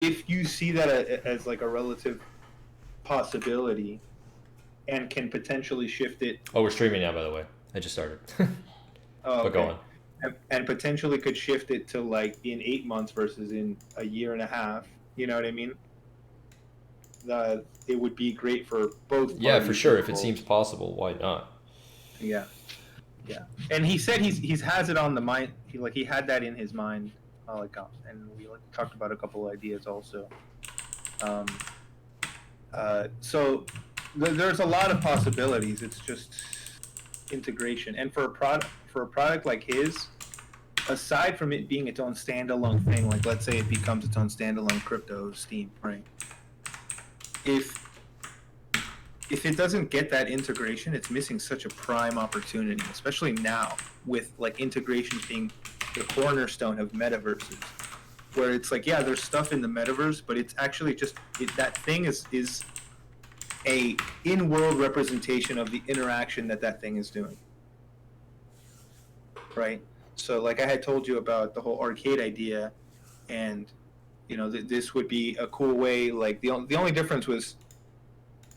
if you see that as like a relative possibility and can potentially shift it. Oh, we're streaming now, by the way. I just started. Oh, But go okay. on. And potentially could shift it to like in 8 months versus in a year and a half. You know what I mean? It would be great for both Yeah, for parties sure. If it involved. seems possible, why not? Yeah, yeah. And he said he's has it on the mind. He had that in his mind. And we talked about a couple of ideas also. So there's a lot of possibilities. It's just integration, and for a product like his, aside from it being its own standalone thing, like let's say it becomes its own standalone crypto Steam, right? If it doesn't get that integration, it's missing such a prime opportunity, especially now with like integrations being the cornerstone of metaverses, where it's like, yeah, there's stuff in the metaverse, but it's actually just that thing is a in-world representation of the interaction that thing is doing, right? So like I had told you about the whole arcade idea, and this would be a cool way. Like the only difference was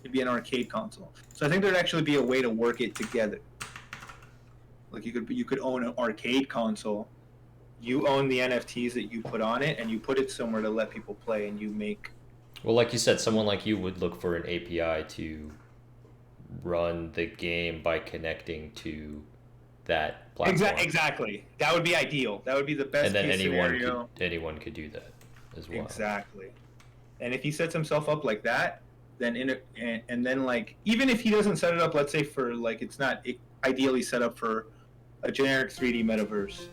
it'd be an arcade console. So I think there'd actually be a way to work it together. Like you could own an arcade console, you own the NFTs that you put on it, and you put it somewhere to let people play, and you make. Well, like you said, someone like you would look for an API to run the game by connecting to that platform. Exactly. That would be ideal. That would be the best And then case scenario. anyone could do that as well. Exactly. And if he sets himself up like that, then and then like even if he doesn't set it up, let's say for like it's not ideally set up for a generic 3D metaverse.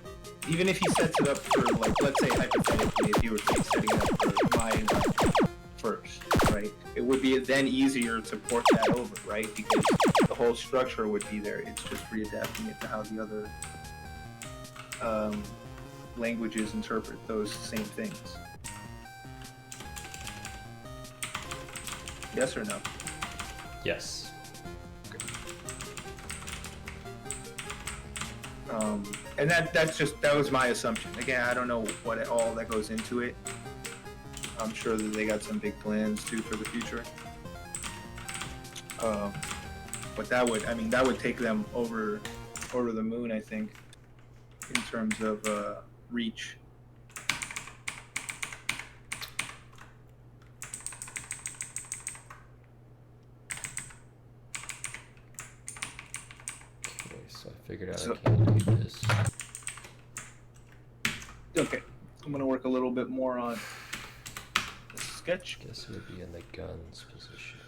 Even if he sets it up for like let's say hypothetically, if you were setting it up for my environment first, right? It would be then easier to port that over, right? Because the whole structure would be there. It's just readapting it to how the other languages interpret those same things. Yes or no? Yes. And that was my assumption. Again, I don't know what all that goes into it. I'm sure that they got some big plans too for the future. But that would take them over the moon, I think, in terms of reach. Okay, so I figured out I can't do this. Okay, I'm gonna work a little bit more on the sketch. Guess it would be in the guns position.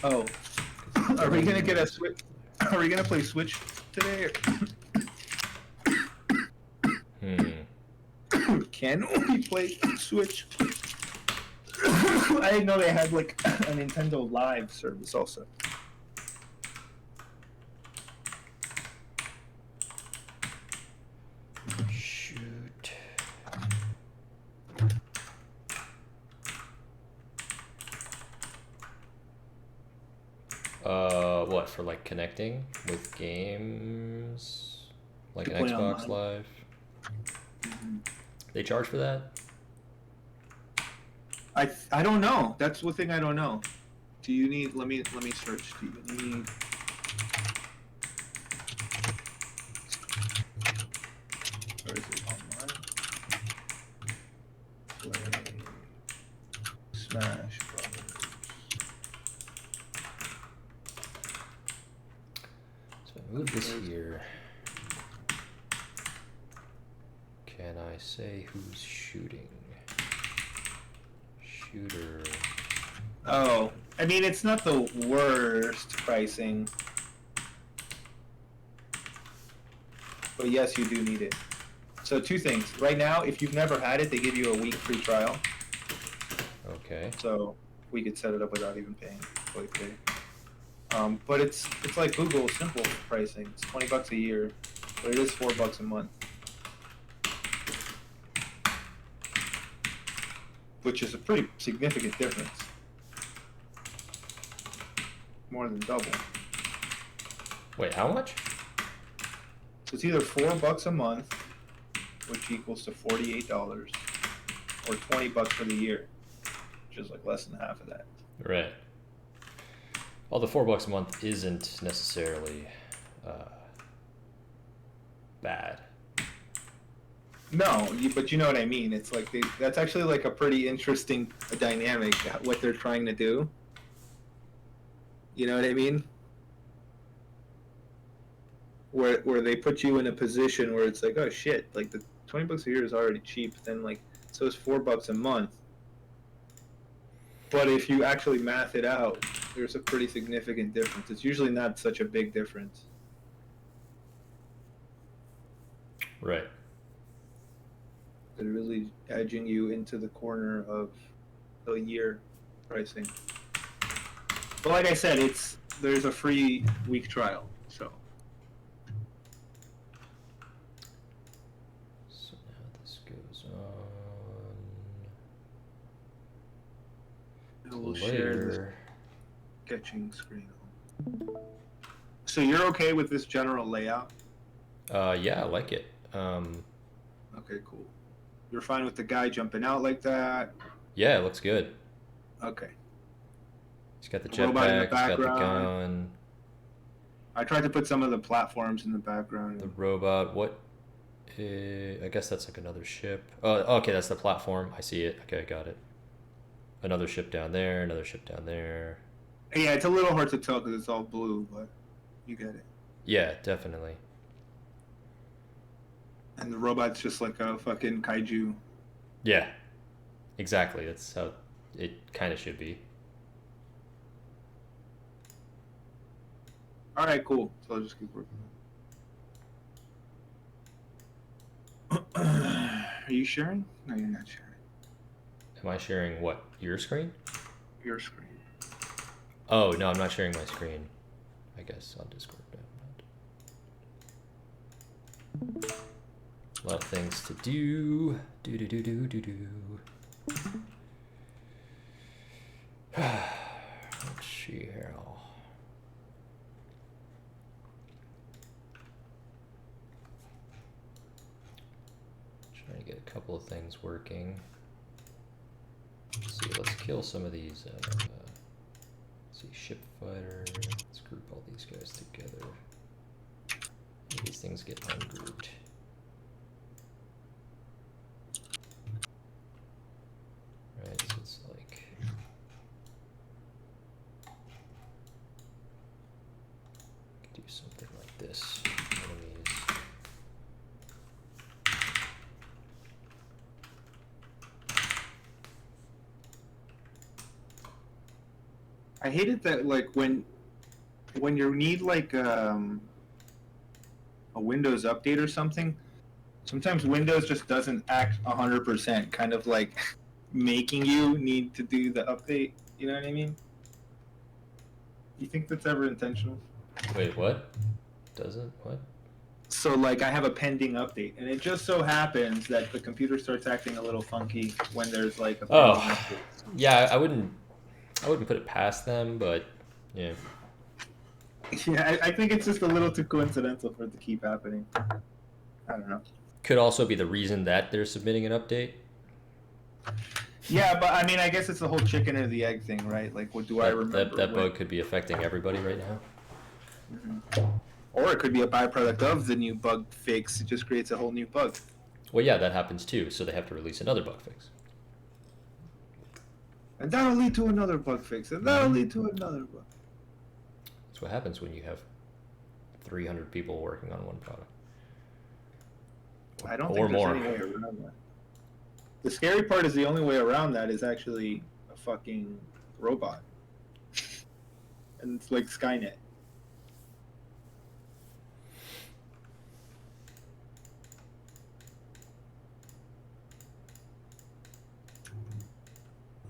Oh, are we gonna get a switch? Are we gonna play Switch today? Can we play Switch? I didn't know they had like a Nintendo Live service also. Shoot. What, for like connecting with games? Like an Xbox online. Live? Mm-hmm. They charge for that? I don't know. That's the thing I don't know. Do you need? Let me search. Do you need? Or is it online? Play Smash Brothers. So I move this here. Can I say who's shooting? Shooter. Oh, I mean, it's not the worst pricing. But yes, you do need it. So 2 things. Right now, if you've never had it, they give you a week free trial. Okay. So we could set it up without even paying. But it's like Google simple pricing. It's $20 a year, but it is $4 a month. Which is a pretty significant difference. More than double. Wait, how much? So it's either $4 a month, which equals to $48, or $20 for the year, which is like less than half of that. Right. Well, the $4 a month isn't necessarily bad. No, but you know what I mean. It's like that's actually like a pretty interesting dynamic, what they're trying to do. You know what I mean? Where they put you in a position where it's like, oh shit, like the $20 a year is already cheap. Then like, so it's $4 a month. But if you actually math it out, there's a pretty significant difference. It's usually not such a big difference. Right. They're really edging you into the corner of the year pricing. But like I said, there's a free week trial, so. So now this goes on. We'll share the sketching screen. So you're okay with this general layout? Yeah, I like it. Okay, cool. You're fine with the guy jumping out like that? Yeah, it looks good. Okay. He's got the Robot in the jetpack, he's got the background. gun. I tried to put some of the platforms in the background. The robot, what? I guess that's like another ship. Oh, okay, that's the platform. I see it. Okay, I got it. Another ship down there, another ship down there. Yeah, it's a little hard to tell because it's all blue, but you get it. Yeah, definitely. And the robot's just like a fucking kaiju. Yeah, exactly. That's how it kind of should be. All right, cool. So I'll just keep working. Are you sharing? No, you're not sharing. Am I sharing what? Your screen? Your screen. Oh, no, I'm not sharing my screen. I guess on Discord. A lot of things to do. Do. Let's see here. Trying to get a couple of things working. Let's see, let's kill some of these. Let's see, ship fighter. Let's group all these guys together. These things get ungrouped. Right, so it's like do something like this. Enemies. I hate it that like when you need like a Windows update or something, sometimes Windows just doesn't act 100%, kind of like making you need to do the update. You know what I mean? You think that's ever intentional? Wait, what? Doesn't? What? So like I have a pending update, and it just so happens that the computer starts acting a little funky when there's like a pending update. Yeah, I wouldn't put it past them, but yeah. Yeah, I think it's just a little too coincidental for it to keep happening. I don't know. Could also be the reason that they're submitting an update. Yeah, but I mean, I guess it's the whole chicken or the egg thing, right? Like, what do I remember? That bug could be affecting everybody right now. Mm-hmm. Or it could be a byproduct of the new bug fix. It just creates a whole new bug. Well, yeah, that happens too, so they have to release another bug fix. And that'll lead to another bug fix, and that'll lead to another bug. That's what happens when you have 300 people working on one product. I don't think there's any way around that. The scary part is the only way around that is actually a fucking robot. And it's like Skynet.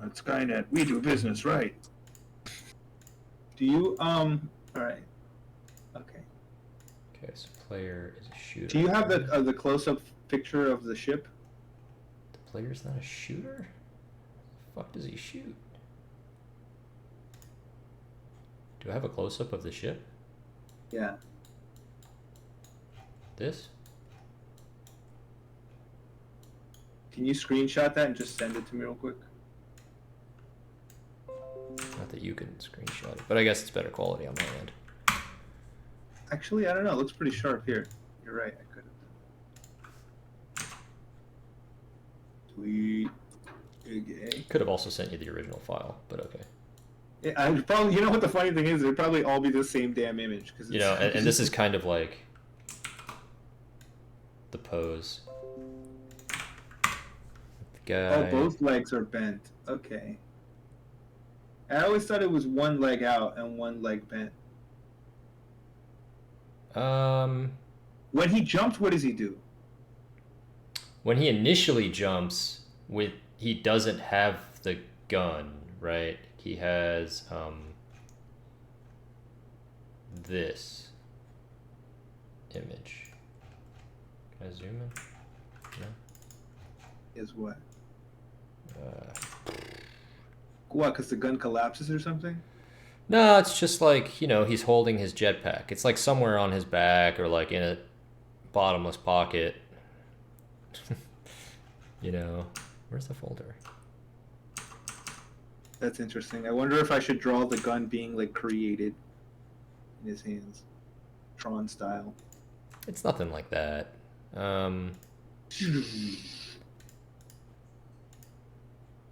At Skynet, we do business right. Do you, alright. Okay. Okay, so player is a shooter. Do you have the close-up picture of the ship? The player's not a shooter? The fuck does he shoot? Do I have a close-up of the ship? Yeah. This? Can you screenshot that and just send it to me real quick? Not that you can screenshot it, but I guess it's better quality on my end. Actually, I don't know. It looks pretty sharp here. You're right. I could have. Sweet. Okay. Could have also sent you the original file, but okay. Yeah, I probably. You know what the funny thing is? They'd probably all be the same damn image. Cause You know, and this is kind of like the pose. The guy. Oh, both legs are bent. Okay. I always thought it was one leg out and one leg bent. When he jumped, what does he do? When he initially jumps, he doesn't have the gun, right? He has this image. Can I zoom in? No. Is what? What? Because the gun collapses or something? No, it's just like, you know, he's holding his jetpack. It's like somewhere on his back or like in a bottomless pocket. You know, where's the folder? That's interesting. I wonder if I should draw the gun being like created in his hands, Tron style. It's nothing like that.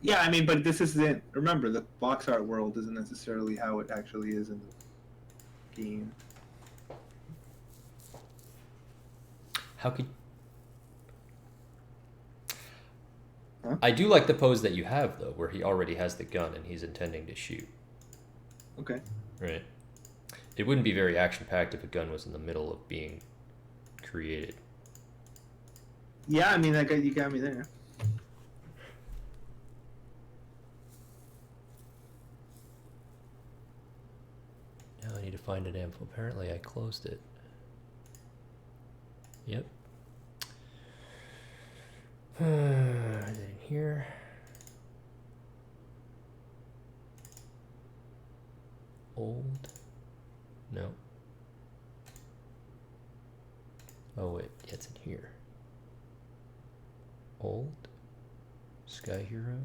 Yeah, I mean, but this isn't. Remember, the box art world isn't necessarily how it actually is in the game. How could... Huh? I do like the pose that you have, though, where he already has the gun and he's intending to shoot. Okay. Right. It wouldn't be very action-packed if a gun was in the middle of being created. Yeah, I mean, you got me there. Now I need to find an amp. Apparently I closed it. Yep. Is it in here? Old? No. Oh wait, yeah, it's in here. Old? Sky Hero?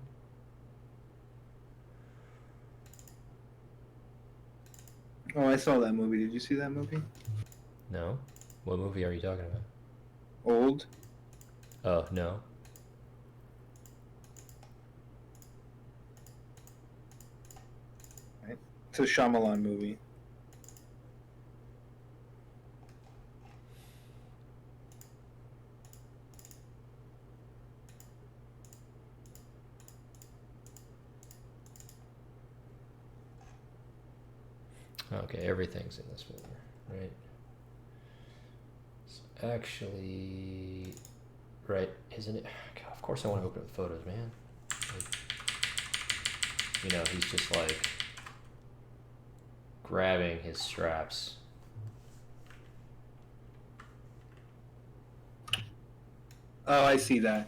Oh, I saw that movie. Did you see that movie? No. What movie are you talking about? Old. Oh, no. Right. It's a Shyamalan movie. Okay, everything's in this folder, right? It's actually, right, isn't it? God, of course I want to open up the photos, man. Like, you know, he's just like grabbing his straps. Oh, I see that.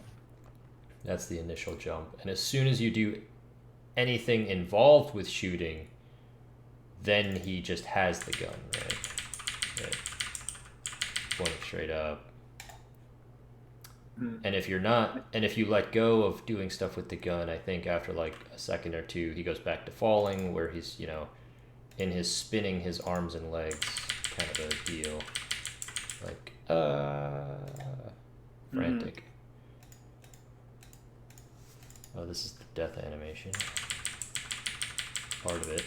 That's the initial jump. And as soon as you do anything involved with shooting, then he just has the gun, right? Right. Pointing straight up. And if you're not, and if you let go of doing stuff with the gun, I think after like a second or two, he goes back to falling, where he's, you know, in his spinning his arms and legs kind of a deal. Like, frantic. Oh, this is the death animation. Part of it.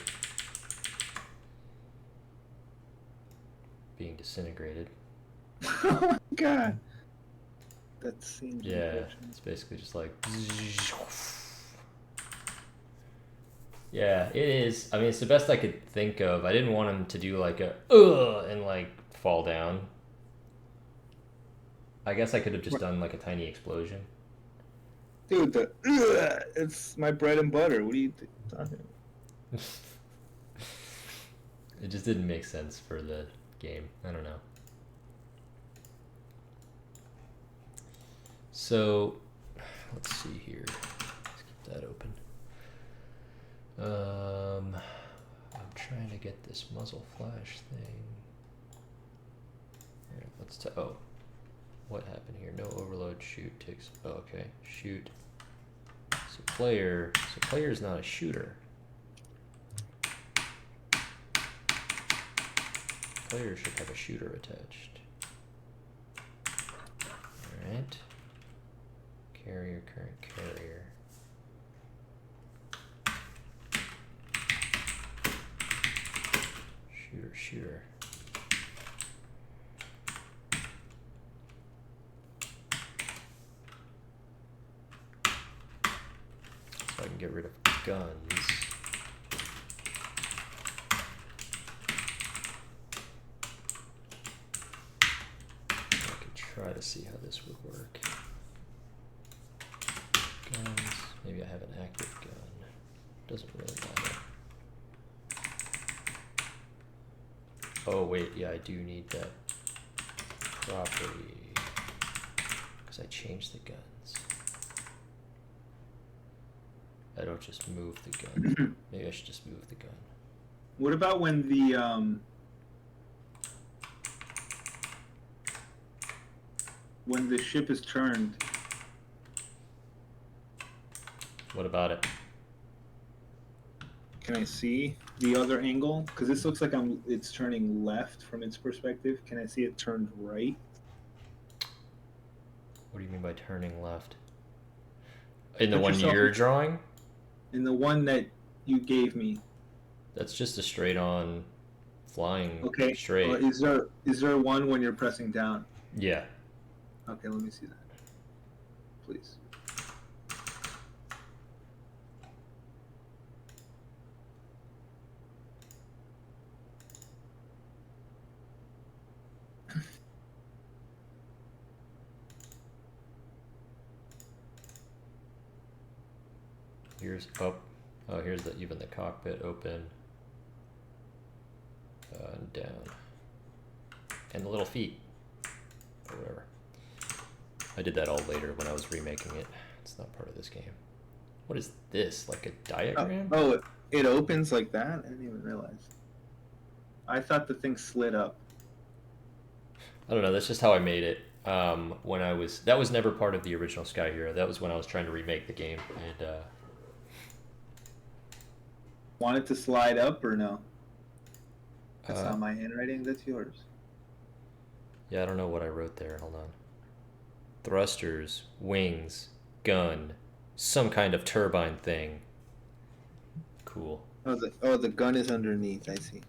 Being disintegrated. Oh my god. That seems. Yeah, it's basically just like. Yeah, it is. I mean, it's the best I could think of. I didn't want him to do like a and like fall down. I guess I could have just done like a tiny explosion. Dude, it's my bread and butter. What are you talking about? It just didn't make sense for the game. I don't know. So, let's see here. Let's keep that open. I'm trying to get this muzzle flash thing. Here, let's oh. What happened here? No overload. Shoot takes. Oh, okay. Shoot. So player is not a shooter. Player should have a shooter attached. All right. Carrier, current carrier. Shooter. So I can get rid of guns. I could try to see how this would work. Guns. Maybe I have an active gun. Doesn't really matter. Oh wait, yeah, I do need that property because I changed the guns. I don't just move the gun. Maybe I should just move the gun. What about when the ship is turned? What about it? Can I see the other angle? Because this looks like it's turning left from its perspective. Can I see it turned right? What do you mean by turning left? In the Put one yourself you're drawing? in the one that you gave me. That's just a straight on flying Okay. straight. Is there one when you're pressing down? Yeah. Okay, let me see that. Please. Here's up. Oh, here's even the cockpit open. And down. And the little feet. Or whatever. I did that all later when I was remaking it. It's not part of this game. What is this? Like a diagram? Oh, it opens like that? I didn't even realize. I thought the thing slid up. I don't know. That's just how I made it. That was never part of the original Sky Hero. That was when I was trying to remake the game. And Want it to slide up or no? That's Uh, not my handwriting. That's yours. yeah, I don't know what I wrote there. Hold on. Thrusters, wings, gun, some kind of turbine thing. Cool. Oh, the gun is underneath. I see.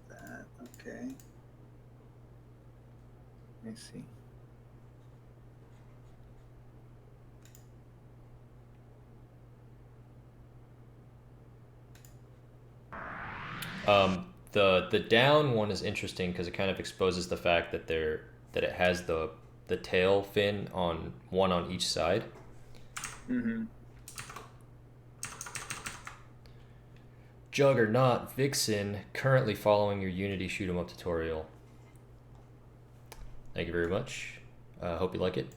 That okay. I see. The down one is interesting because it kind of exposes the fact that it has the tail fin on one on each side. Mm-hmm. Juggernaut Vixen currently following your Unity shoot 'em up tutorial. Thank you very much. Hope you like it.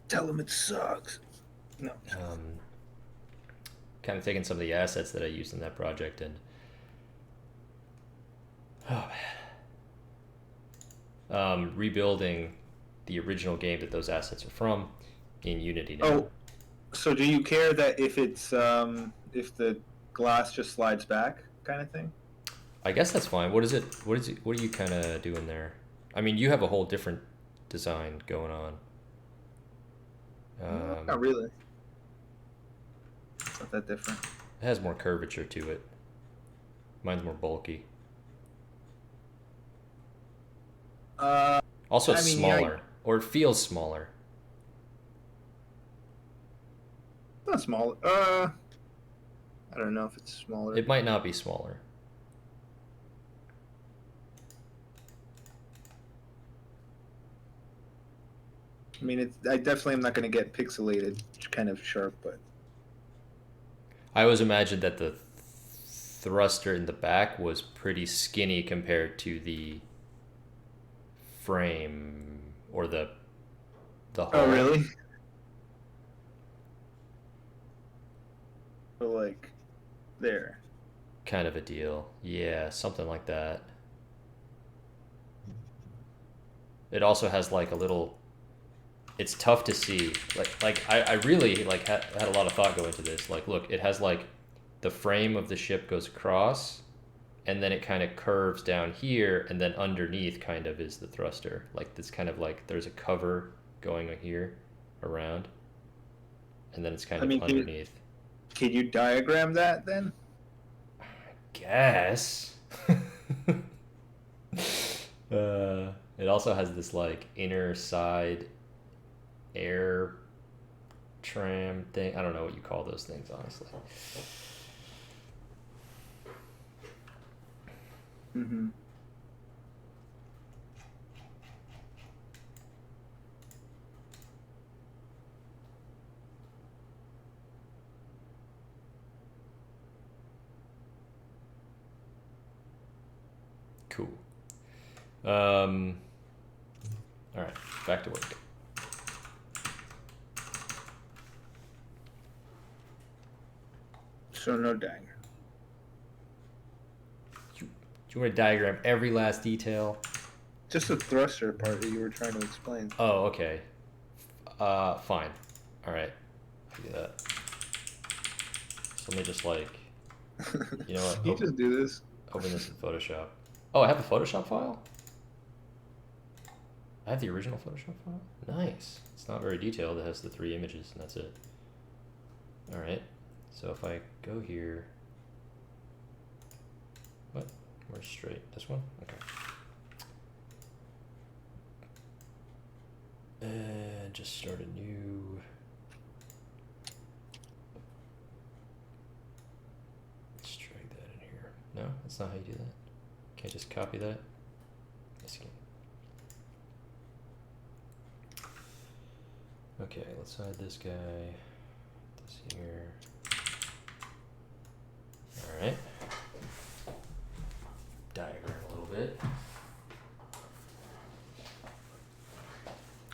Tell him it sucks. No. Kind of taking some of the assets that I used in that project and rebuilding the original game that those assets are from in Unity now. Oh, so do you care that if it's if the glass just slides back, kind of thing? I guess that's fine. What are you kind of doing there? I mean, you have a whole different design going on. No, not really. It's not that different. It has more curvature to it. Mine's more bulky. Also I mean, smaller, or it feels smaller. Not small. I don't know if it's smaller. It might not be smaller. I mean, I definitely am not going to get pixelated, kind of sharp, but I always imagined that the thruster in the back was pretty skinny compared to the frame or the hull. Oh, really? So, like, there. Kind of a deal. Yeah, something like that. It also has like a little. It's tough to see. I really like had a lot of thought go into this. Like, look, it has like the frame of the ship goes across, and then it kind of curves down here, and then underneath kind of is the thruster. Like this kind of like there's a cover going here around, and then it's kind I of mean, underneath. can you diagram that then? Guess. It also has this like inner side air tram thing. I don't know what you call those things, honestly. Mm-hmm. Cool. All right, back to work. So no diagram. Do you want to diagram every last detail? Just the thruster part that you were trying to explain. Oh, okay. Fine. All right, I'll do that. So let me just like, you know what? You just do this. Open this in Photoshop. Oh, I have a Photoshop file? I have the original Photoshop file? Nice. It's not very detailed. It has the 3 images and that's it. All right. So if I go here, what? Where's straight? This one? Okay. And just start a new. Let's drag that in here. No, that's not how you do that. Can't just copy that. Yes, you can. Okay, let's hide this guy. This here. All right. Diagram a little bit.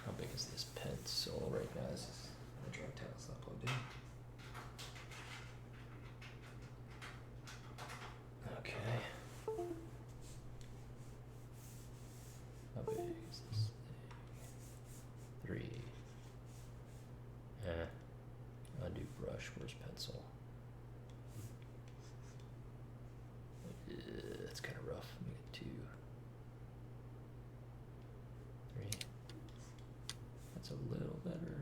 How big is this pencil right now? This is my drawing tablet's not plugged in. Okay. How big is this thing? 3. Undo brush. Where's pencil? That's kind of rough. Let me get 2. 3. That's a little better.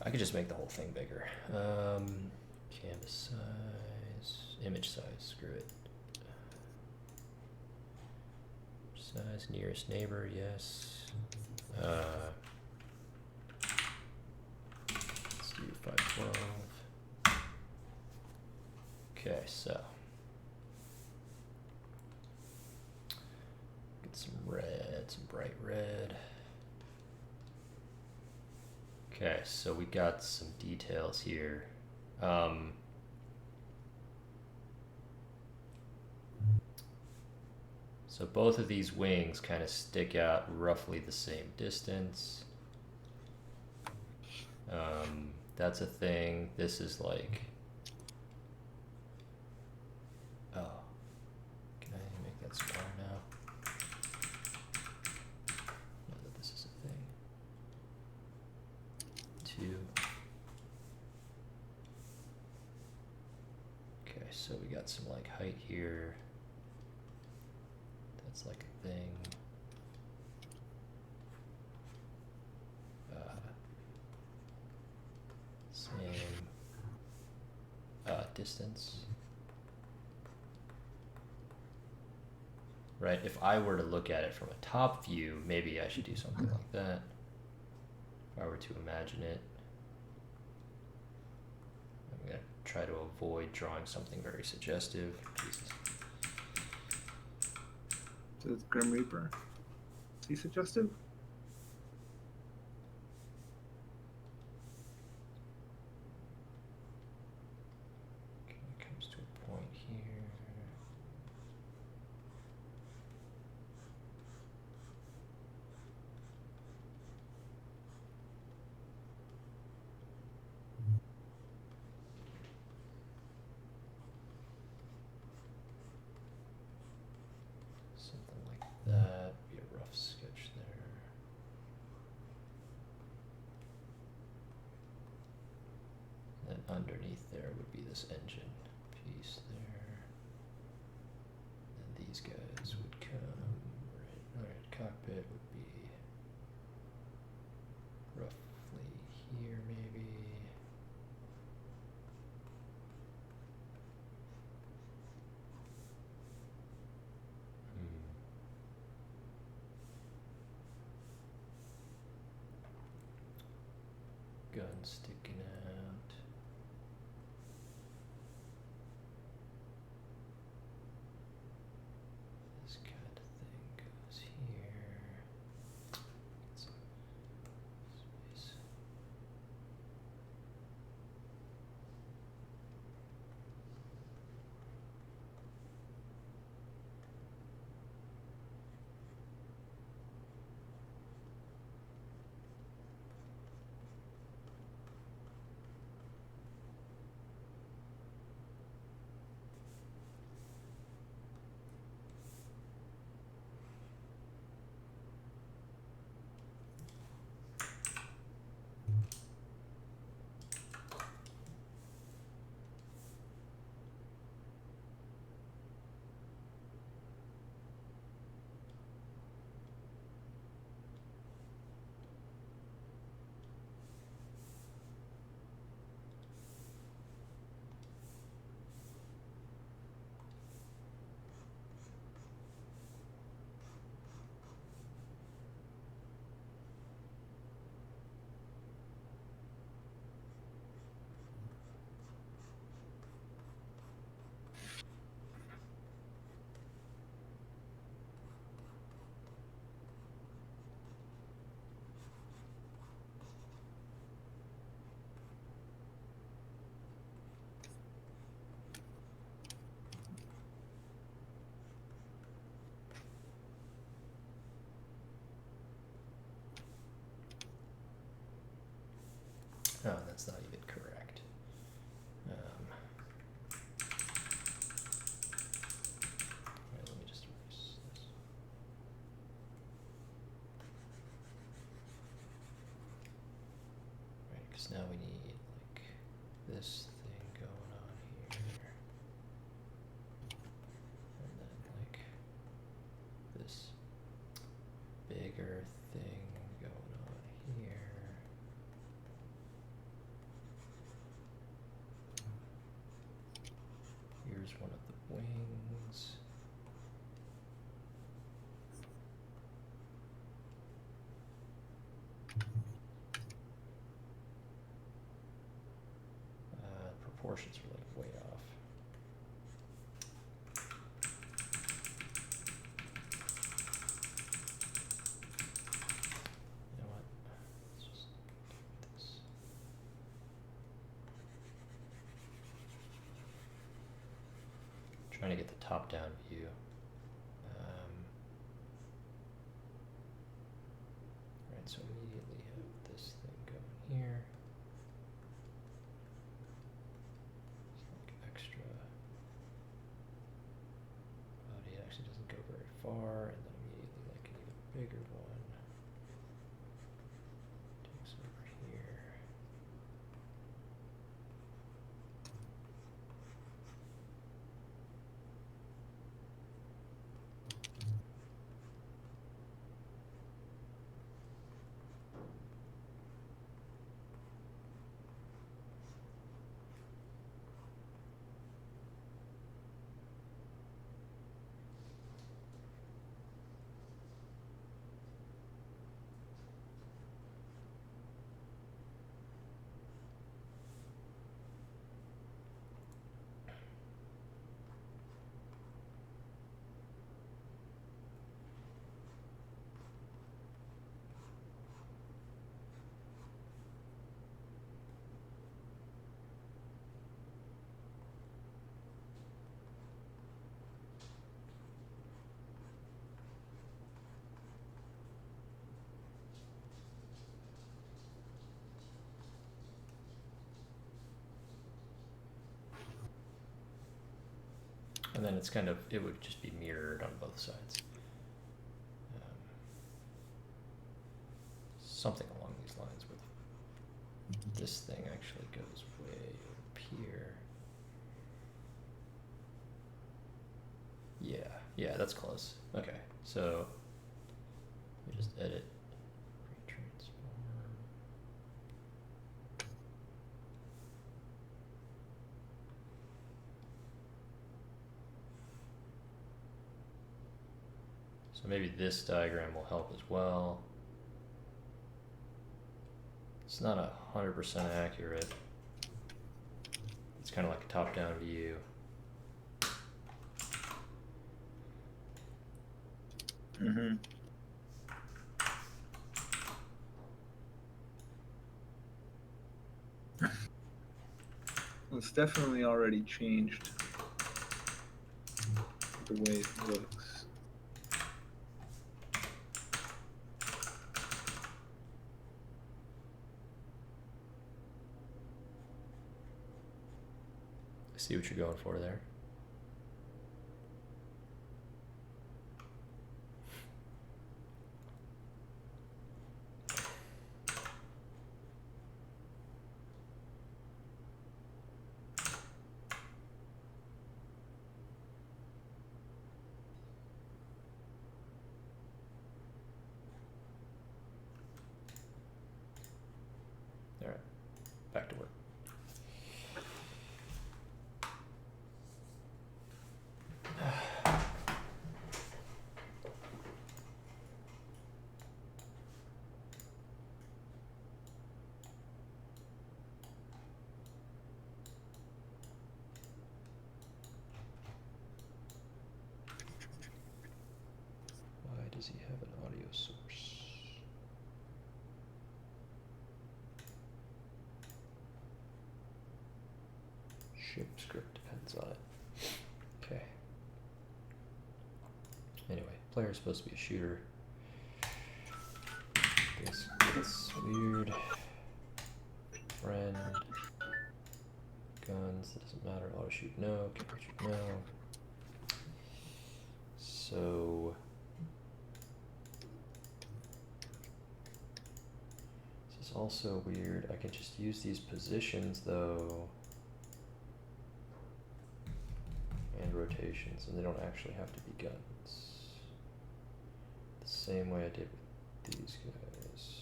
I could just make the whole thing bigger. Canvas size, image size, screw it. Size, nearest neighbor, yes. Let's do 512. Okay, so get some red, some bright red. Okay, so we got some details here. So both of these wings kind of stick out roughly the same distance. That's a thing. This is like, oh, can I make that smaller now? Know that this is a thing. 2. Okay, so we got some like height here. That's like a thing. Same distance. Right, if I were to look at it from a top view, maybe I should do something like that. If I were to imagine it. I'm going to try to avoid drawing something very suggestive. Jesus. So it's Grim Reaper. Is he suggestive? Okay, it comes to a point here. underneath there would be this engine piece there. And these guys would come right, cockpit would be roughly here maybe. Gun sticking out. This kind of thing goes here. Some space. Oh, that's not even correct. Right, let me just erase this. Right, because now we need like this thing going on here. And then like this bigger thing going on here. Here's one of the wings. Proportions are like way off. You know what? Let's just do this. Trying to get the top-down view. Right, so immediately have this thing going here. It's like extra. Body actually doesn't go very far, and then immediately like an even bigger one. Takes over here. And then it's kind of, it would just be mirrored on both sides. Something along these lines with this thing actually goes way up here. Yeah, that's close. Okay, so let me just edit. Transform. So maybe this diagram will help as well. It's not 100% accurate. It's kind of like a top-down view. Mm-hmm. Well, it's definitely already changed the way it looks. I see what you're going for there. All right, back to work. Why does he have an audio source? Ship script depends on it. Okay. Anyway, player is supposed to be a shooter. This gets weird. Friend. Guns, that doesn't matter. Auto shoot no. Camera shoot no. So this is also weird. I can just use these positions though. And rotations, and they don't actually have to be guns. The same way I did with these guys.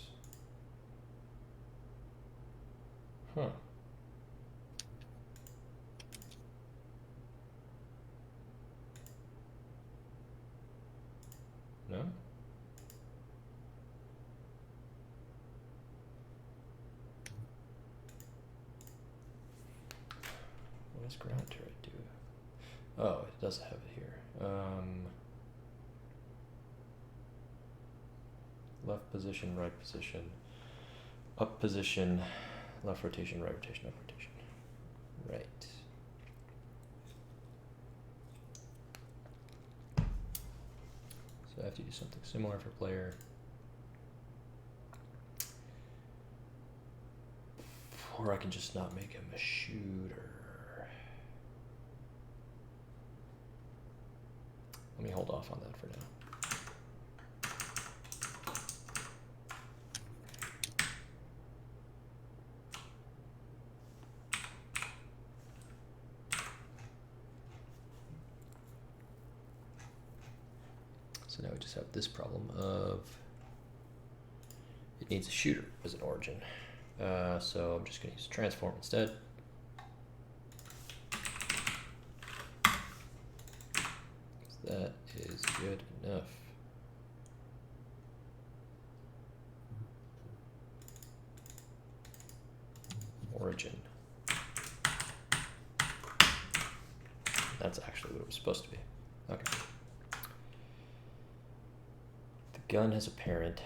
Huh. No? What does ground turret do? Oh, it does have it here. Left position, right position, up position, left rotation, right rotation, up rotation. Right. So I have to do something similar for player. Or I can just not make him a shooter. Let me hold off on that for now. So now we just have this problem of it needs a shooter as an origin. So I'm just going to use transform instead. That is good enough. Origin. That's actually what it was supposed to be. Okay. The gun has a parent.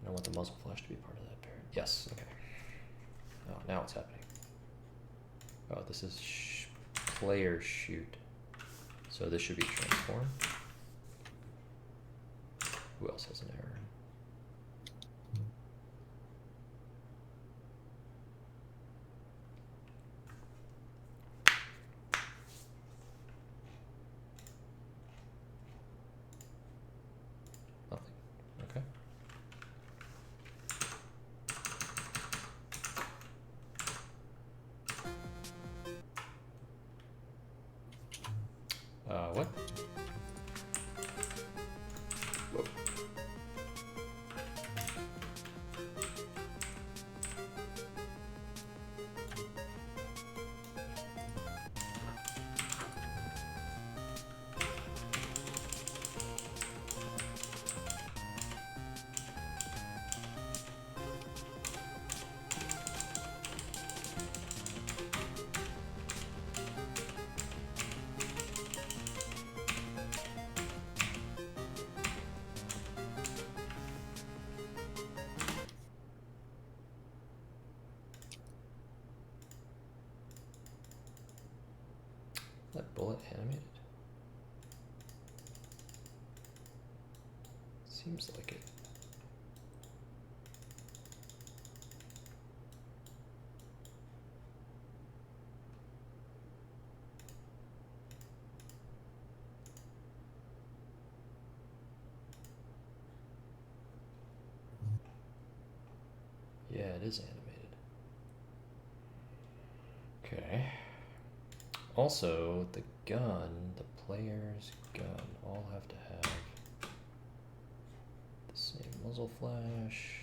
And I want the muzzle flash to be part of that parent. Yes, okay. Oh, now it's happening. Oh, this is player shoot. So this should be transform. Who else has an error? Nothing. Okay. bullet animated? Seems like it. Yeah, it is animated. Okay. Also, the gun, the player's gun, all have to have the same muzzle flash.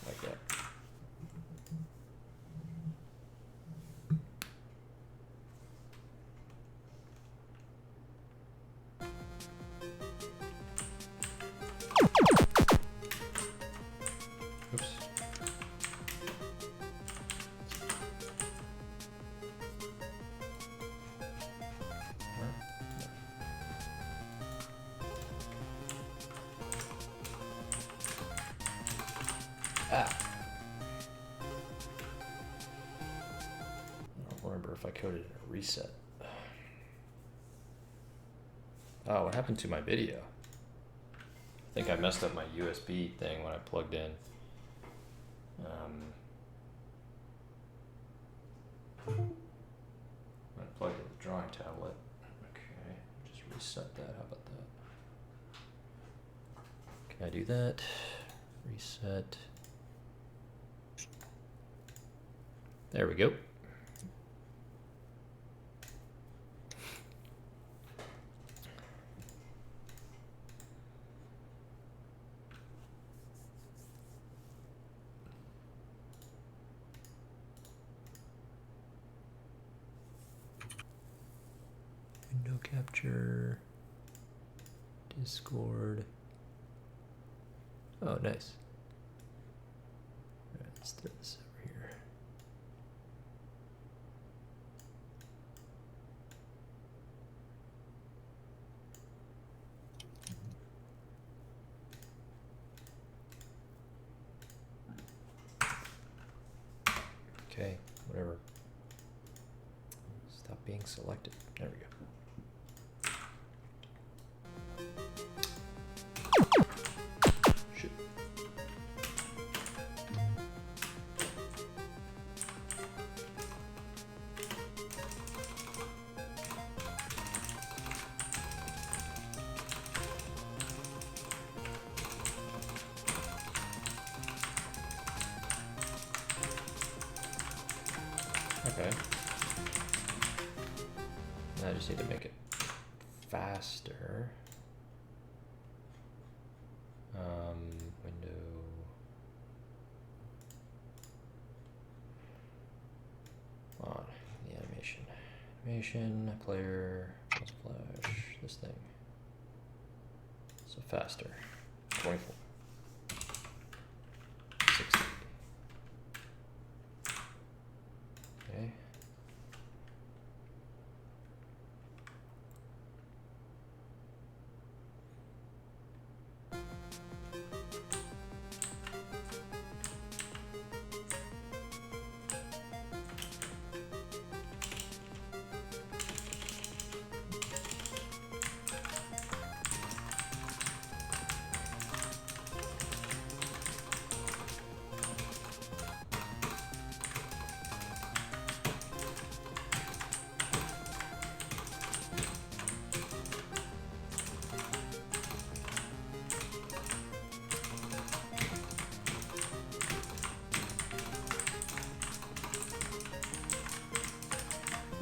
Like that. Oops. Ah. I don't remember if I coded in a reset. Oh, what happened to my video? I think I messed up my USB thing when I plugged in. I plugged in the drawing tablet. Okay, just reset that. How about that? Can I do that? Reset. There we go. Window capture. Discord. Oh, nice. All right, let's throw this over here. Okay, whatever. Stop being selected. There we go. Shoot. Okay. Now I just need to make it faster. Window. On the animation. Animation, player, flash, this thing. So faster. 24. 60. Okay.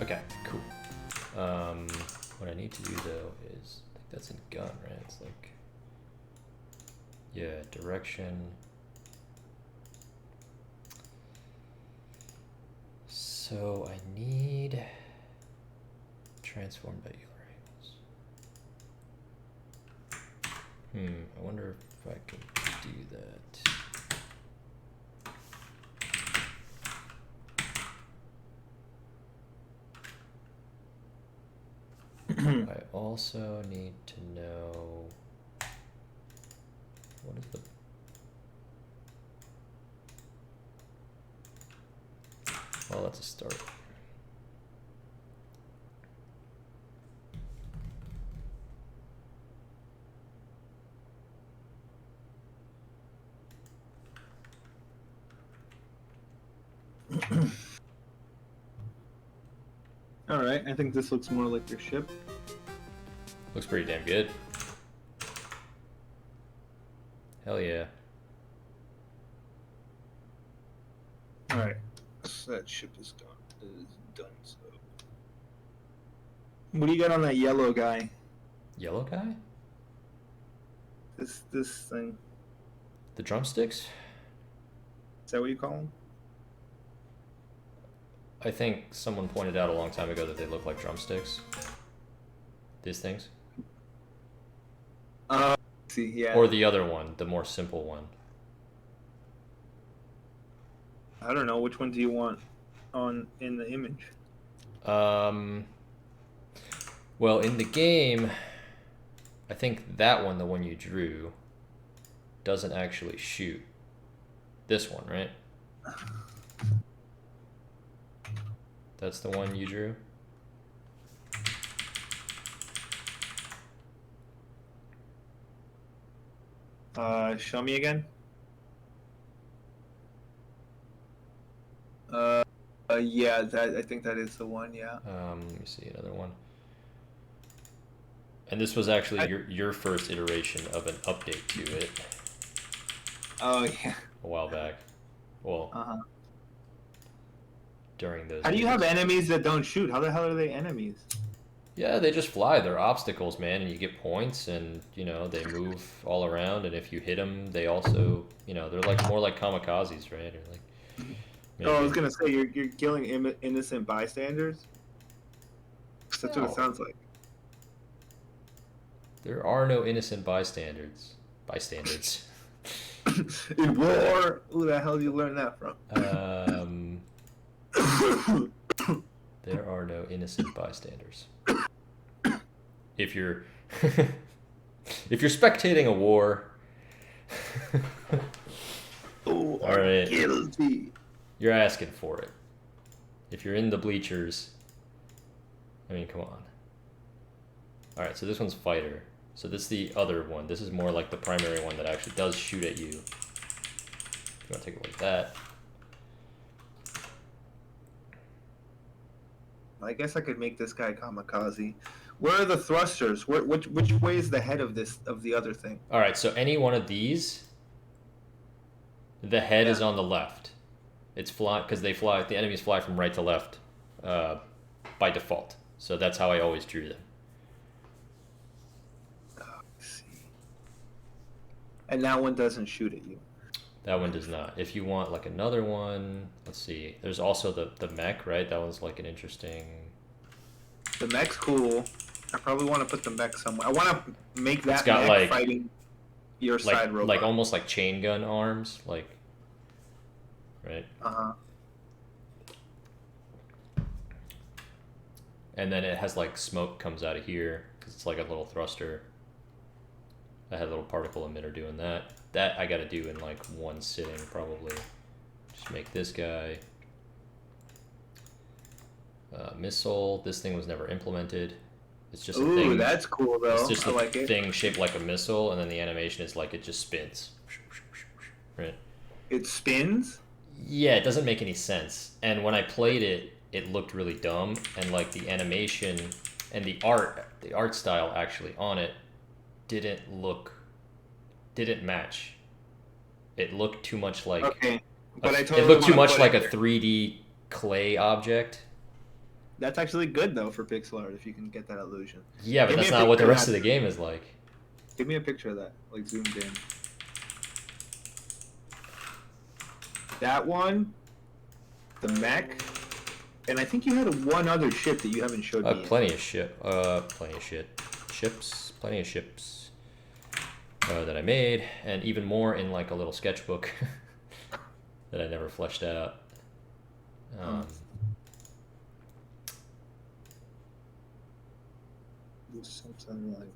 Okay, cool. What I need to do though is, I think that's in gun, right? It's like, yeah, direction. So I need transform by angles. I wonder if I can do that. I also need to know what is the Well, that's a start. All right, I think this looks more like your ship. Looks pretty damn good. Hell yeah. All right, so that ship is done. So, what do you got on that yellow guy? Yellow guy? This thing. The drumsticks? Is that what you call them? I think someone pointed out a long time ago that they look like drumsticks. These things? See, yeah. Or the other one, the more simple one. I don't know. Which one do you want on in the image? Well, in the game, I think that one, the one you drew, doesn't actually shoot. This one, right? That's the one you drew? Show me again. Yeah, I think that is the one. Yeah. Let me see another one. And this was actually your first iteration of an update to it. Oh yeah. A while back. Well, during those. How do you have enemies that don't shoot? How the hell are they enemies? Yeah, they just fly. They're obstacles, man, and you get points, and you know they move all around. And if you hit them, they also, you know, they're like more like kamikazes, right? Or like. Maybe. Oh, I was gonna say you're killing innocent bystanders. That's what it sounds like. There are no innocent bystanders. In war, who the hell did you learn that from? There are no innocent bystanders. If you're if you're spectating a war, oh, all right, guilty. You're asking for it. If you're in the bleachers, I mean, come on. All right, so this one's fighter. So this is the other one. This is more like the primary one that actually does shoot at you. If you want to take a look at that. I guess I could make this guy kamikaze. Where are the thrusters? Which way is the head of the other thing? All right, so any one of these, the head is on the left. It's fly because they fly. The enemies fly from right to left by default. So that's how I always drew them. And that one doesn't shoot at you. That one does not. If you want like another one, let's see. There's also the mech, right? That one's like an interesting. The mech's cool. I probably want to put the mech somewhere. I want to make that got mech like, fighting your side robot. Like almost like chain gun arms, like. Right. And then it has like smoke comes out of here because it's like a little thruster. I had a little particle emitter doing that. That I got to do in like one sitting probably. Just make this guy. Missile. This thing was never implemented. It's just a thing. Ooh, that's cool though. It's just I a like it. thing shaped like a missile, and then the animation is like it just spins. Right. It spins? Yeah, it doesn't make any sense. And when I played it, it looked really dumb, and like the animation and the art style actually on it didn't match. It looked too much like it looked too much like a 3D clay object. That's actually good though for pixel art if you can get that illusion. Yeah, but that's not what the rest of the game is like. Give me a picture of that, like zoomed in. That one, the mech, and I think you had one other ship that you haven't showed me. Plenty of ships that I made, and even more in like a little sketchbook that I never fleshed out. Something like.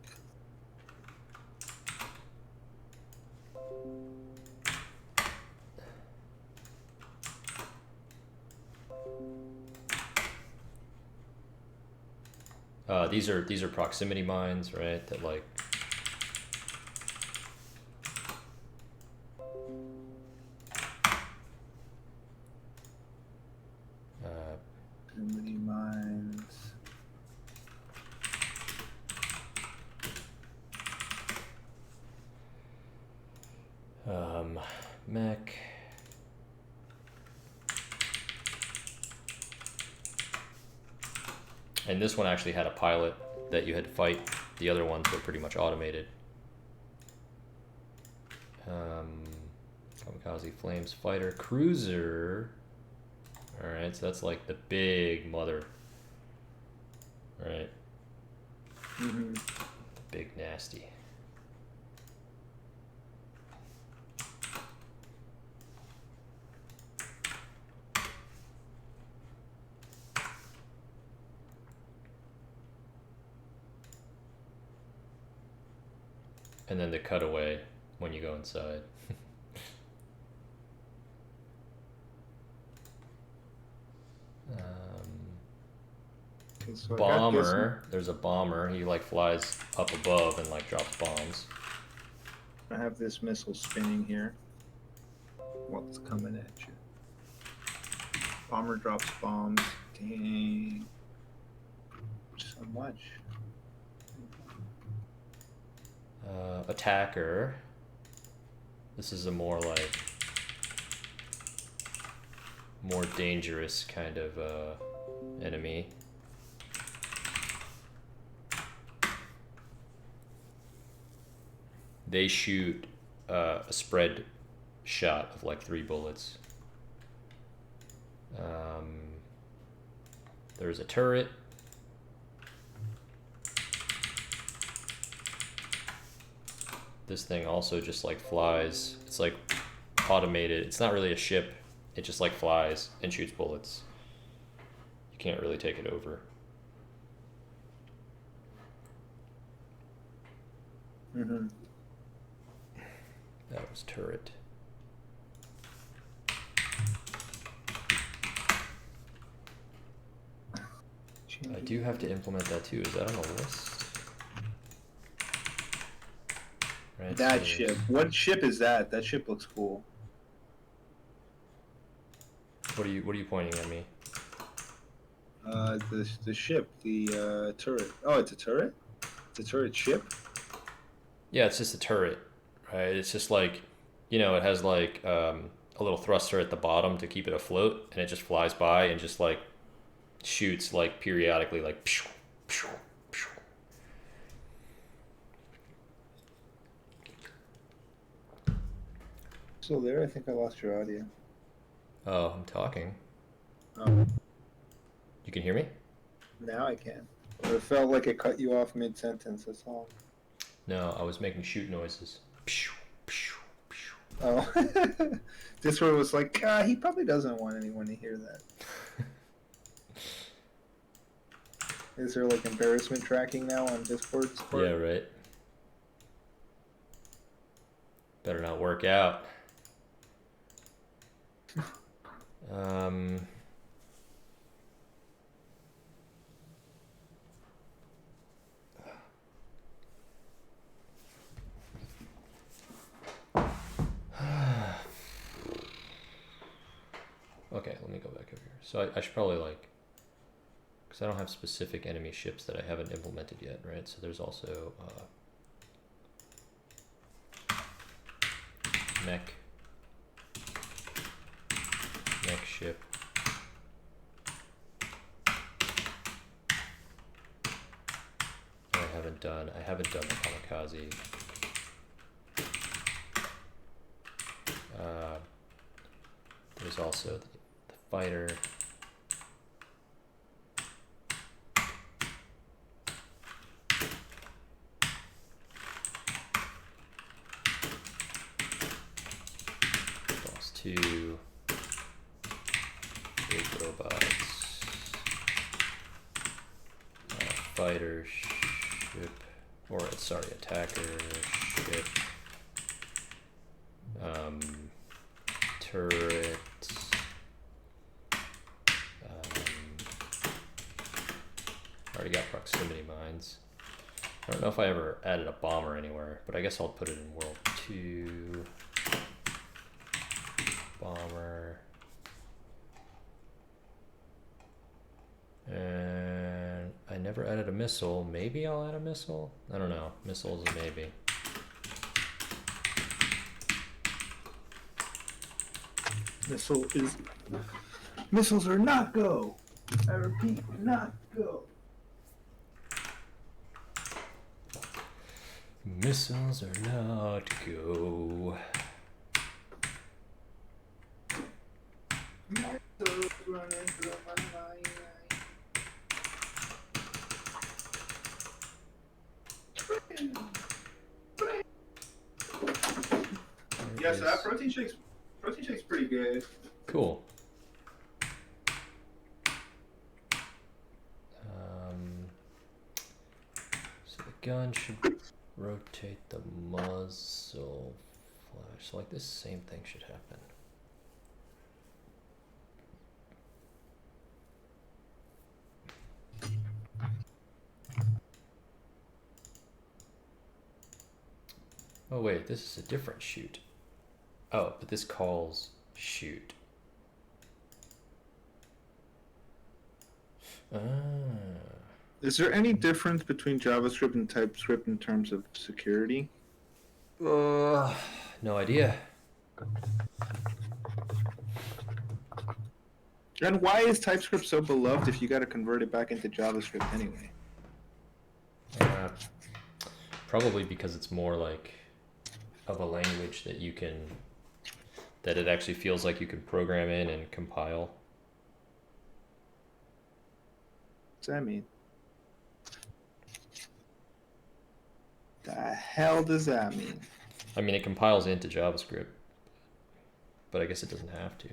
These are proximity mines, right? That like. Proximity mines. Mech. And this one actually had a pilot that you had to fight. The other ones were pretty much automated. Kamikaze Flames Fighter Cruiser. Alright, so that's like the big mother. Right? Mm-hmm. Big nasty. And then the cutaway when you go inside. Okay, so Bomber. There's a bomber. He like flies up above and like drops bombs. I have this missile spinning here. What's coming at you? Bomber drops bombs. Dang. So much. Attacker. This is a more like more dangerous kind of enemy. They shoot a spread shot of like 3 bullets. There's a turret. This thing also just like flies. It's like automated. It's not really a ship. It just like flies and shoots bullets. You can't really take it over. Mm-hmm. That was turret. I do have to implement that too. Is that on the list? Right, That so ship. What ship is that? That ship looks cool. what are you pointing at me? The ship, the turret. Oh, it's a turret? It's a turret ship? Yeah, it's just a turret, right? It's just like, you know, it has like a little thruster at the bottom to keep it afloat, and it just flies by and just like shoots like periodically, like. Pshh, pshh, pshh. Still there? I think I lost your audio. Oh, I'm talking. Oh, You can hear me? now I can. It felt like it cut you off mid-sentence, that's all. No, I was making shoot noises. Pshh, pshh, pshh. Oh. This one was like, he probably doesn't want anyone to hear that. Is there like embarrassment tracking now on Discord's part? Yeah, right. Better not work out. Okay, let me go back over here. So I should probably like, because I don't have specific enemy ships that I haven't implemented yet, right? So there's also mech ship. I haven't done the kamikaze. There's also the fighter. Boss 2. Big robots. Fighter ship. Or, sorry, attacker ship. Turret. Already got proximity mines. guns. I don't know if I ever added a bomber anywhere, but I guess I'll put it in World 2. Bomber. And I never added a missile. Maybe I'll add a missile? I don't know. Missiles, maybe. Missiles are not go. I repeat, not go. Missiles are not go. Missiles running through my mind. Yeah, so that protein shake's pretty good. Cool. So the gun should rotate the muzzle flash. So like this same thing should happen. Oh wait, this is a different shoot. Oh, but this calls shoot. Ah. Is there any difference between JavaScript and TypeScript in terms of security? No idea. And why is TypeScript so beloved if you got to convert it back into JavaScript anyway? Probably because it's more like of a language that you can, that it actually feels like you can program in and compile. What's that mean? The hell does that mean? I mean, it compiles into JavaScript, but I guess it doesn't have to.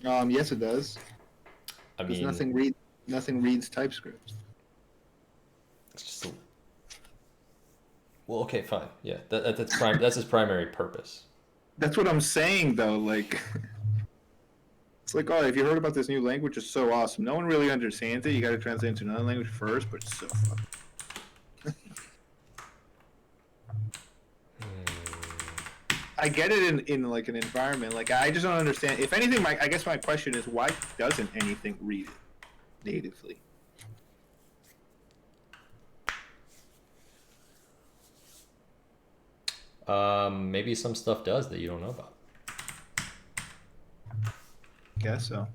Yes, it does. I mean, nothing reads TypeScript. it's just a... Well, okay, fine. Yeah, that's its primary purpose. That's what I'm saying, though. Like, it's like, oh, if you heard about this new language, it's so awesome. No one really understands it. You got to translate into another language first, but it's so fun. I get it in like an environment. Like, I just don't understand. If anything, I guess my question is, why doesn't anything read it natively? Maybe some stuff does that you don't know about. Guess so.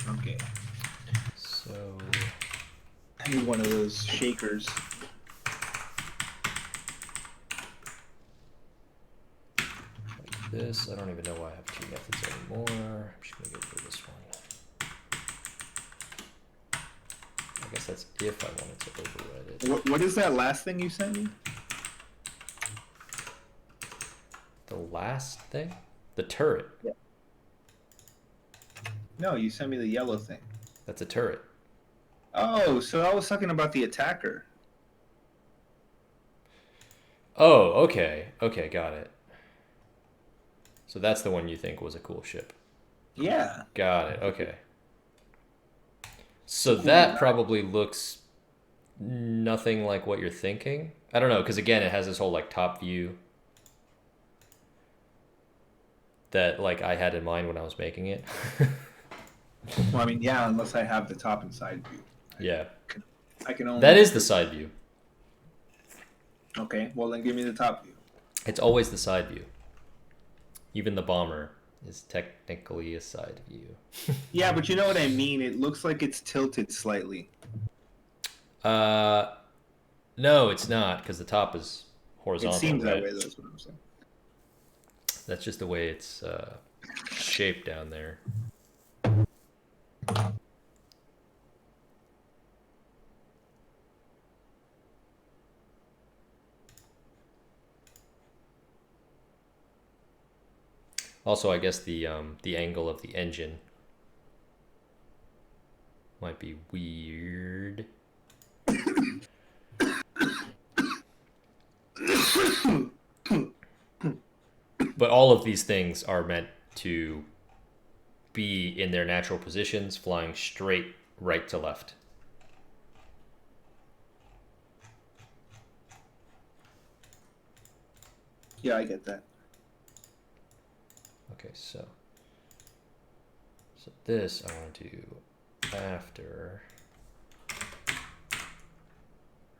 Okay. So I need one of those shakers. like this, I don't even know why I have two methods anymore. I'm just gonna go for this one. I guess that's if I wanted to override it. What is that last thing you sent me? The last thing? The turret. Yeah. No, you sent me the yellow thing. That's a turret. Oh, so I was talking about the attacker. Oh, okay. Okay, got it. So that's the one you think was a cool ship. Yeah. Got it, okay. So that probably looks nothing like what you're thinking. I don't know, because again, it has this whole like top view that like I had in mind when I was making it. Well, I mean, yeah, unless I have the top and side view. Yeah. I can only... That is the side view. Okay, well then give me the top view. It's always the side view. Even the bomber is technically a side view. Yeah, but you know what I mean? It looks like it's tilted slightly. No, it's not, because the top is horizontal. It seems right? that way, that's what I'm saying. That's just the way it's shaped down there. Also, I guess the angle of the engine might be weird. But all of these things are meant to be in their natural positions, flying straight right to left. Yeah, I get that. Okay, so this I want to do after.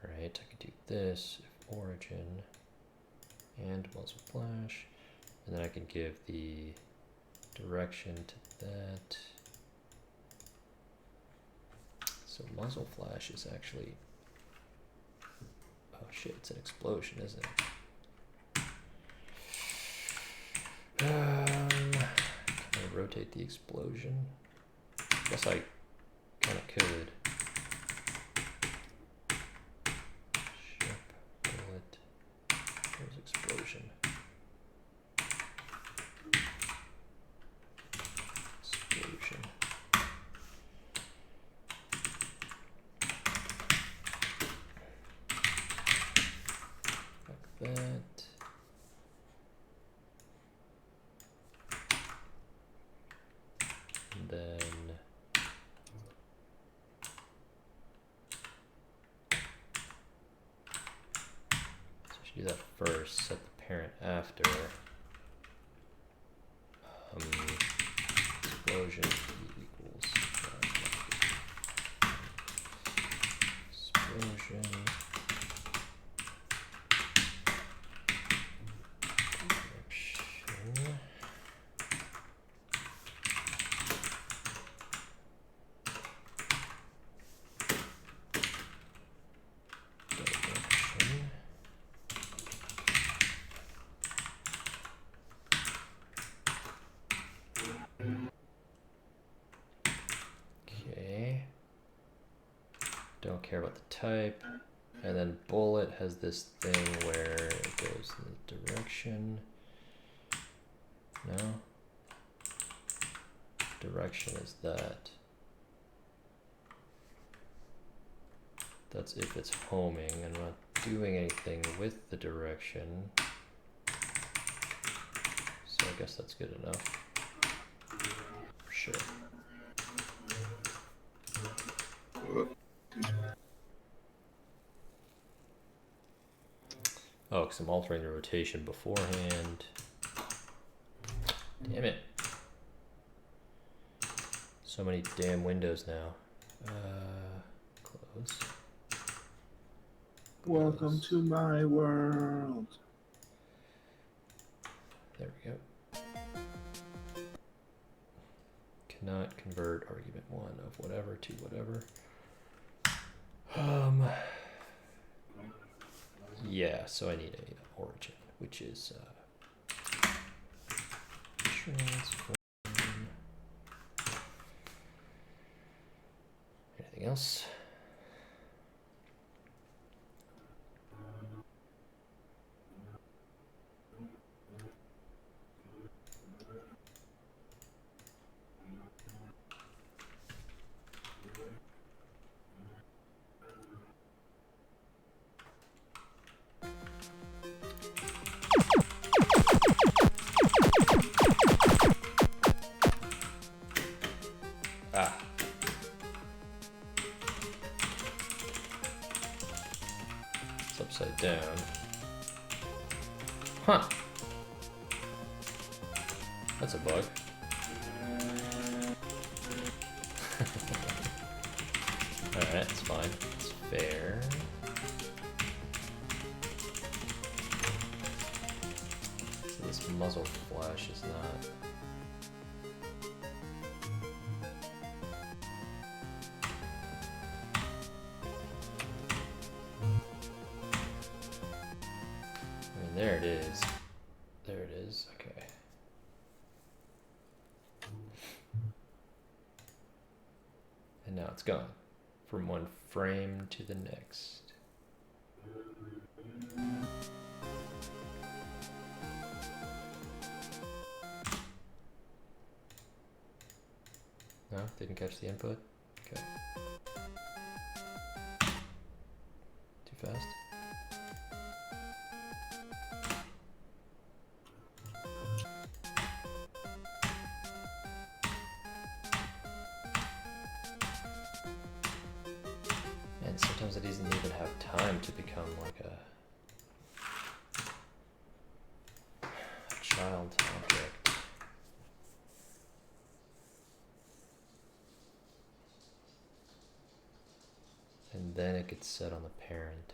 Right, I could do this if origin and muzzle flash, and then I can give the direction to that. So muzzle flash is actually, oh shit, it's an explosion, isn't it? Can I rotate the explosion? I guess I kind of could. Ship, bullet, there's explosion. Explosion. Like that. And then so I should do that first, set the parent after. Explosion equals explosion. Direction. Direction. Okay. Don't care about the type. And then bullet has this thing where it goes in the direction. No? Direction is that. That's if it's homing. I'm not doing anything with the direction. So I guess that's good enough. For sure. Oh, because I'm altering the rotation beforehand. Damn it. So many damn windows now. Close. Welcome to my world. There we go. Cannot convert argument 1 of whatever to whatever. Yeah, so I need a origin, which is transform. Anything else? Ah. It's upside down. Huh. That's a bug. Alright, it's fine. It's fair. So this muzzle flash is not... There it is. There it is. Okay. And now it's gone from one frame to the next. No, didn't catch the input. Okay. Too fast. Sometimes it doesn't even have time to become like a child object. And then it gets set on the parent.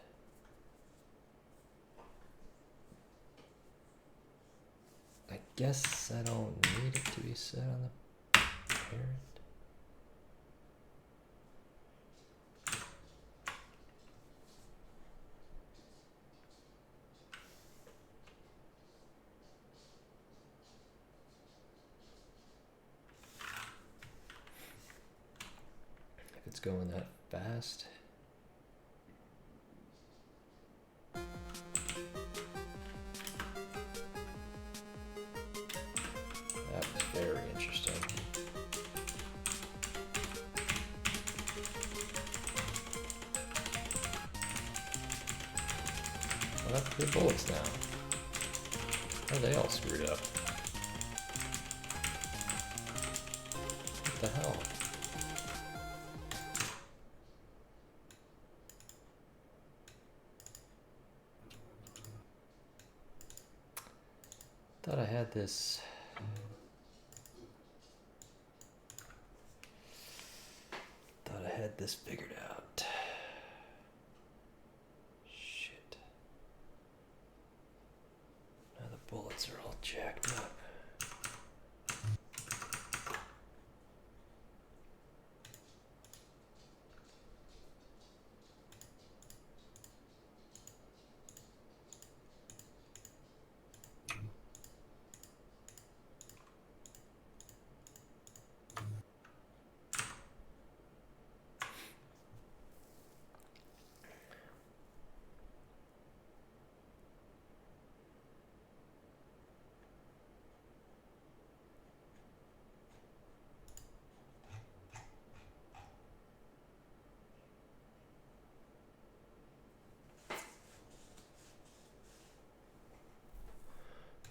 I guess I don't need it to be set on the parent. If it's going that fast. That was very interesting. Well, that's good bullets now. How are they all screwed up? What the hell? Thought I had this. Thought I had this figured out. Shit. Now the bullets are all jacked up.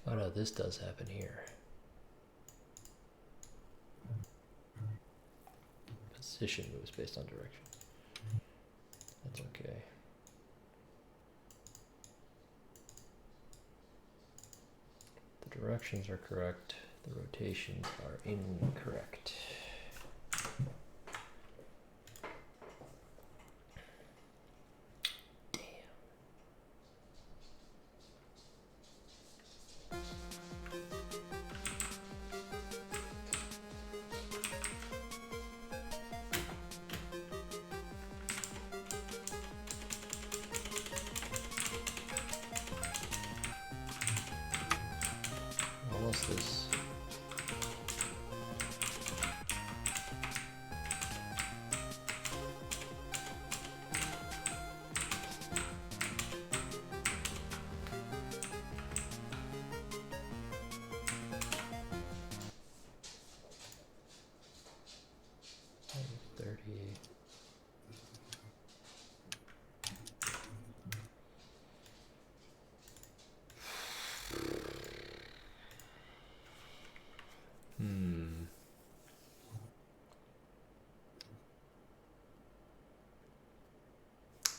Oh no, this does happen here. Position moves based on direction. That's okay. The directions are correct. The rotations are incorrect. Almost this.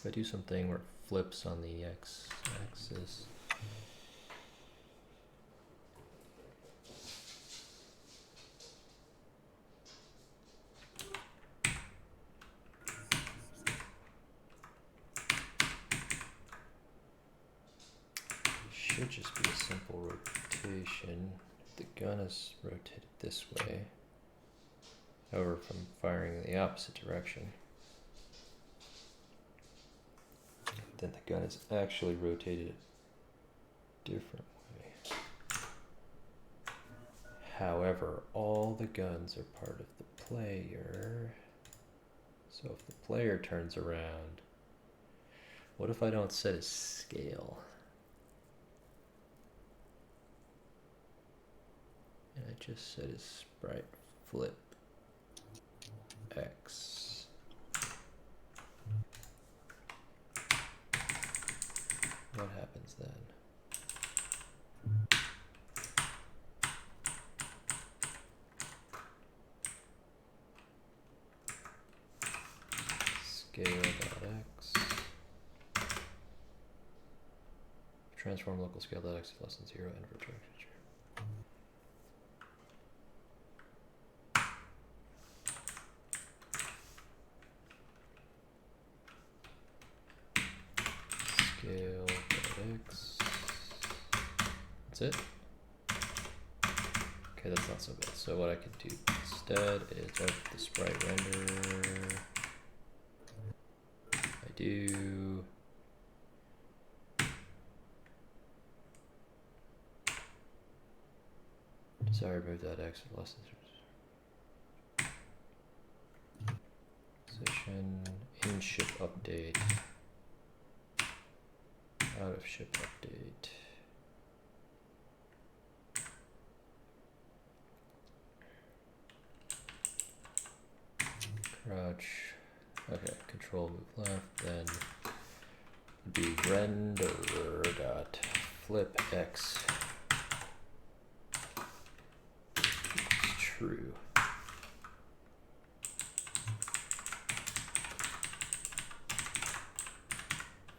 If I do something where it flips on the x-axis. Should just be a simple rotation. The gun is rotated this way. However, if I'm firing in the opposite direction, then the gun is actually rotated a different way. However, all the guns are part of the player. So if the player turns around, what if I don't set his scale? And I just set his sprite flip X. What happens then? Scale.x. transform local scale that x is less than 0 and virtual x. Scale x. That's it. Okay, that's not so bad. So what I can do instead is the sprite render. I do. Sorry, remove that x with less than 0. Position in ship update. Out of ship update. Crouch. Okay, control move left, then would be render dot flip x equals true.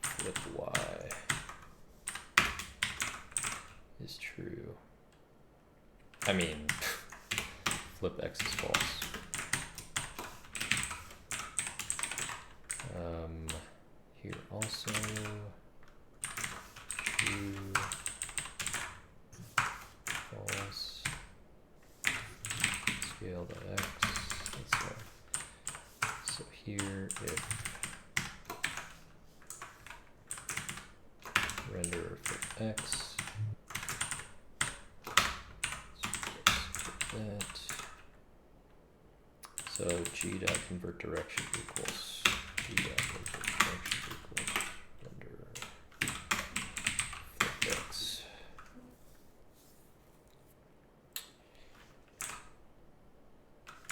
Flip y is true. I mean, flip x is false. Here also true, false, scale x. So here if render for x, that. So g dot convert direction equals g dot convert direction equals render flip x.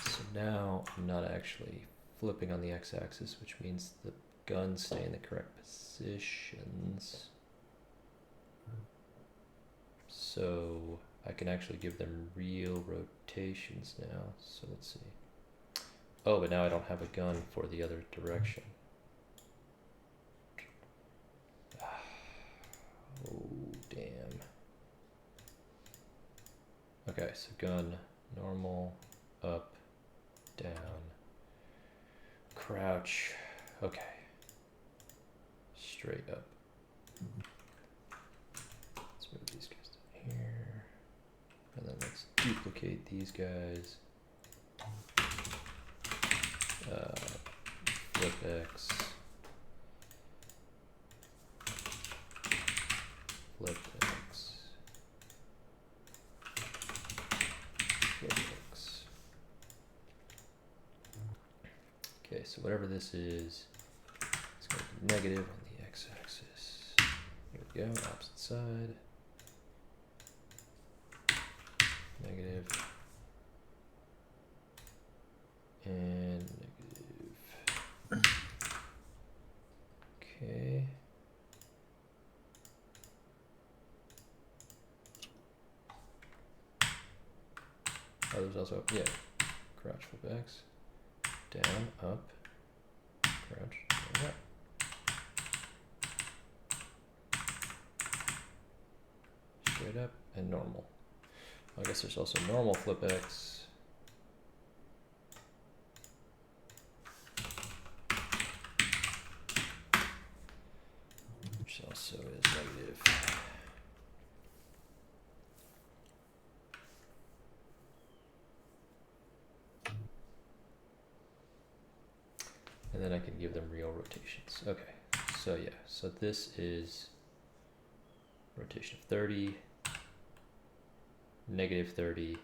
So now I'm not actually flipping on the x-axis, which means the guns stay in the correct positions. So I can actually give them real rotations now. So let's see. Oh, but now I don't have a gun for the other direction. Oh, damn. Okay, so gun, normal, up, down, crouch, okay. Straight up. Let's move these guys down here. And then let's duplicate these guys. Flip x. Flip x. Flip x. Okay, so whatever this is, it's going to be negative on the x-axis. There we go, opposite side. Negative. And negative. Okay. Oh, there's also, yeah, crouch flip x, down, up, crouch, down, up. Straight up, and normal. I guess there's also normal flip x. Which also is negative. And then I can give them real rotations. Okay, so yeah, so this is rotation of 30, negative 30,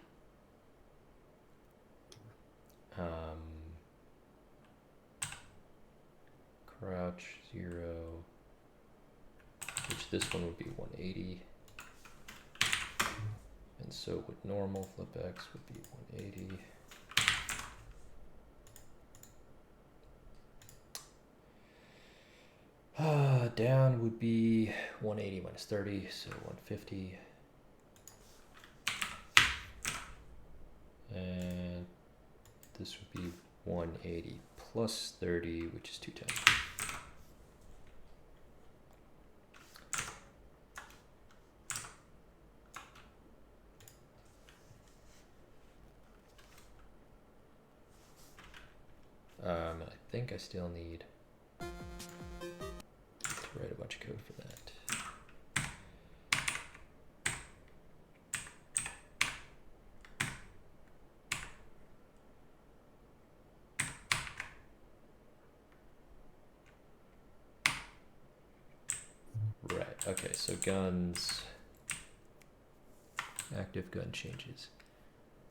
crouch 0, which this one would be 180, and so with normal flip x would be 180. Down would be 180 minus 30, so 150. And this would be 180 plus 30, which is 210. I think I still need to write a bunch of code for that. Right, okay, so guns, active gun changes.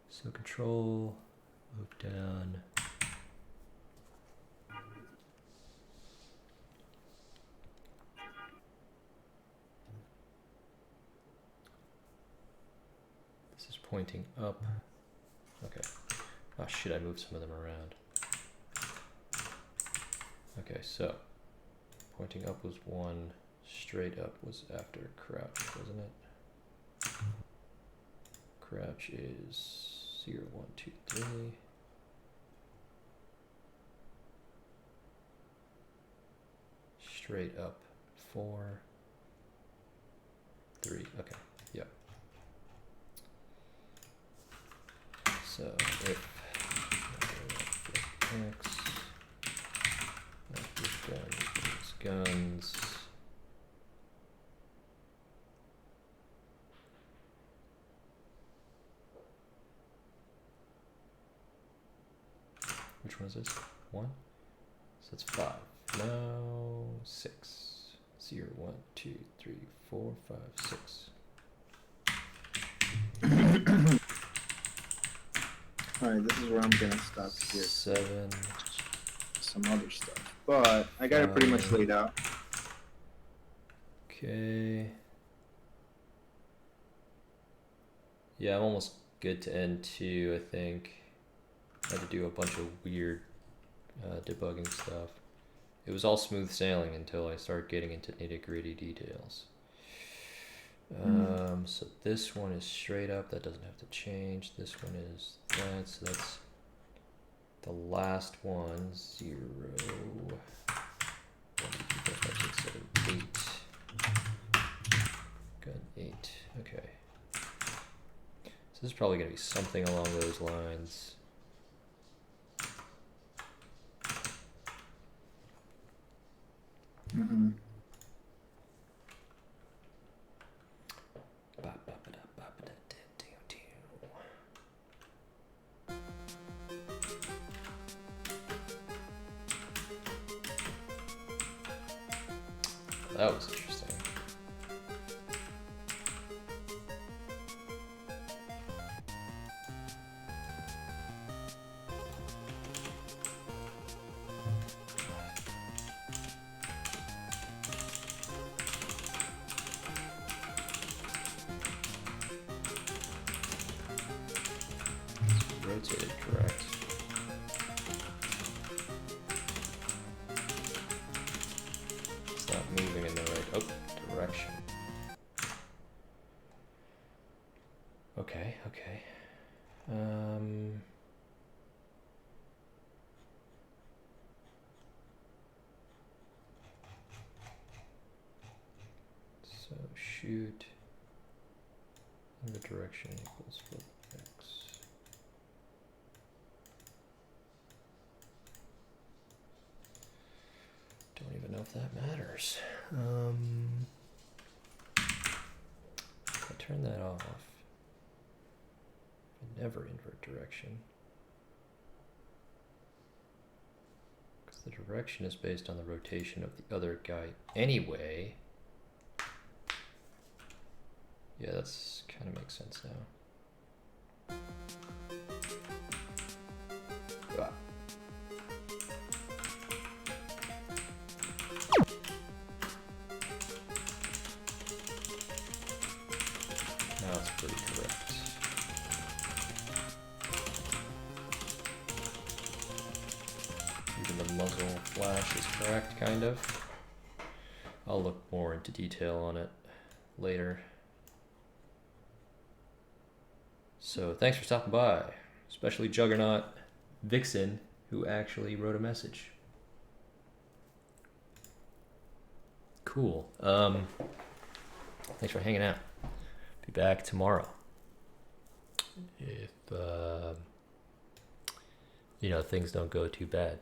So control, move down. This is pointing up. Okay. Oh shit, I moved some of them around. Okay, so pointing up was 1, straight up was after crouch, wasn't it? Crouch is 0, 1, 2, 3. Straight up 4, 3. Okay, yep. So if X, active gun equals guns. Which one is this? 1? So it's 5. Now 6. 0, 1, 2, 3, 4, 5, 6. Alright, this is where I'm gonna stop here. 7. Some other stuff. But I got it pretty much laid out. Okay. Yeah, I'm almost good to N2, I think. I had to do a bunch of weird debugging stuff. It was all smooth sailing until I started getting into nitty-gritty details. So this one is straight up, that doesn't have to change. This one is that, so that's the last one, 0, 1, 2, 3, 4, 5, 6, 7, 8. Gun 8, okay. So this is probably going to be something along those lines. Mm-hmm. That was interesting. Rotated, correct. It's not moving in the right direction. Okay, okay. So shoot in the direction equals flip X. Don't even know if that matters. If I turn that off, I never invert direction. Because the direction is based on the rotation of the other guy anyway. Yeah, that's kind of makes sense now. Ah. Now it's pretty correct. Even the muzzle flash is correct, kind of. I'll look more into detail on it later. So thanks for stopping by, especially Juggernaut Vixen, who actually wrote a message. Cool. Thanks for hanging out. Be back tomorrow. If, things don't go too bad.